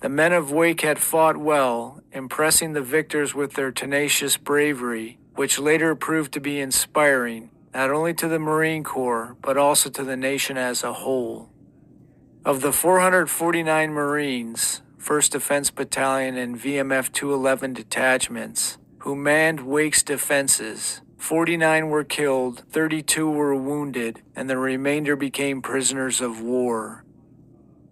The men of Wake had fought well, impressing the victors with their tenacious bravery, which later proved to be inspiring, not only to the Marine Corps, but also to the nation as a whole. Of the 449 Marines, 1st Defense Battalion and VMF 211 detachments, who manned Wake's defenses, 49 were killed, 32 were wounded, and the remainder became prisoners of war.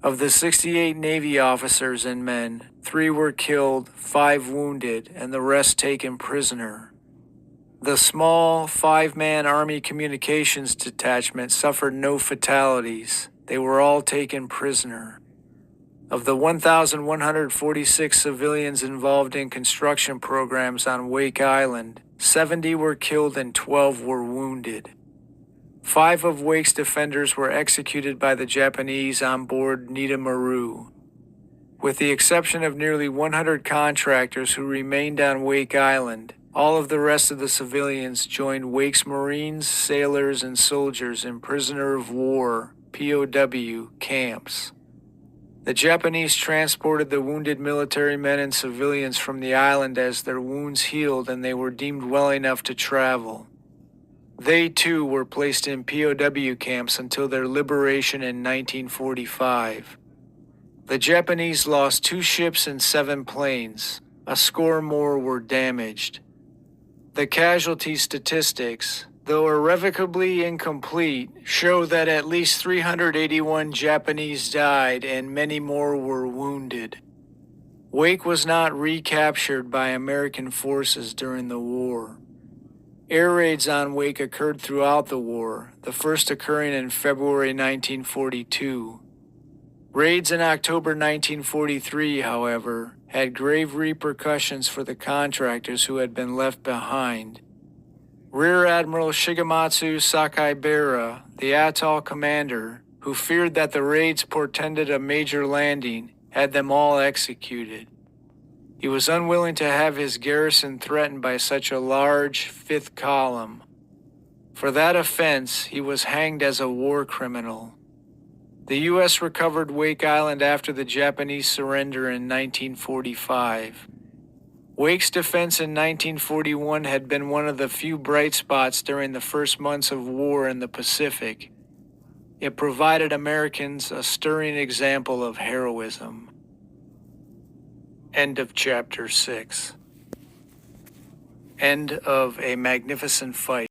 Of the 68 Navy officers and men, 3 were killed, 5 wounded, and the rest taken prisoner. The small 5-man Army Communications Detachment suffered no fatalities. They were all taken prisoner. Of the 1,146 civilians involved in construction programs on Wake Island, 70 were killed and 12 were wounded. 5 of Wake's defenders were executed by the Japanese on board Nita Maru. With the exception of nearly 100 contractors who remained on Wake Island, all of the rest of the civilians joined Wake's Marines, sailors, and soldiers in prisoner of war, POW, camps. The Japanese transported the wounded military men and civilians from the island as their wounds healed and they were deemed well enough to travel. They, too, were placed in POW camps until their liberation in 1945. The Japanese lost 2 ships and 7 planes. A score more were damaged. The casualty statistics, though irrevocably incomplete, show that at least 381 Japanese died and many more were wounded. Wake was not recaptured by American forces during the war. Air raids on Wake occurred throughout the war, the first occurring in February 1942. Raids in October 1943, however, had grave repercussions for the contractors who had been left behind. Rear Admiral Shigematsu Sakaibara, the atoll commander, who feared that the raids portended a major landing, had them all executed. He was unwilling to have his garrison threatened by such a large fifth column. For that offense, he was hanged as a war criminal. The U.S. recovered Wake Island after the Japanese surrender in 1945. Wake's defense in 1941 had been one of the few bright spots during the first months of war in the Pacific. It provided Americans a stirring example of heroism. End of Chapter 6. End of A Magnificent Fight.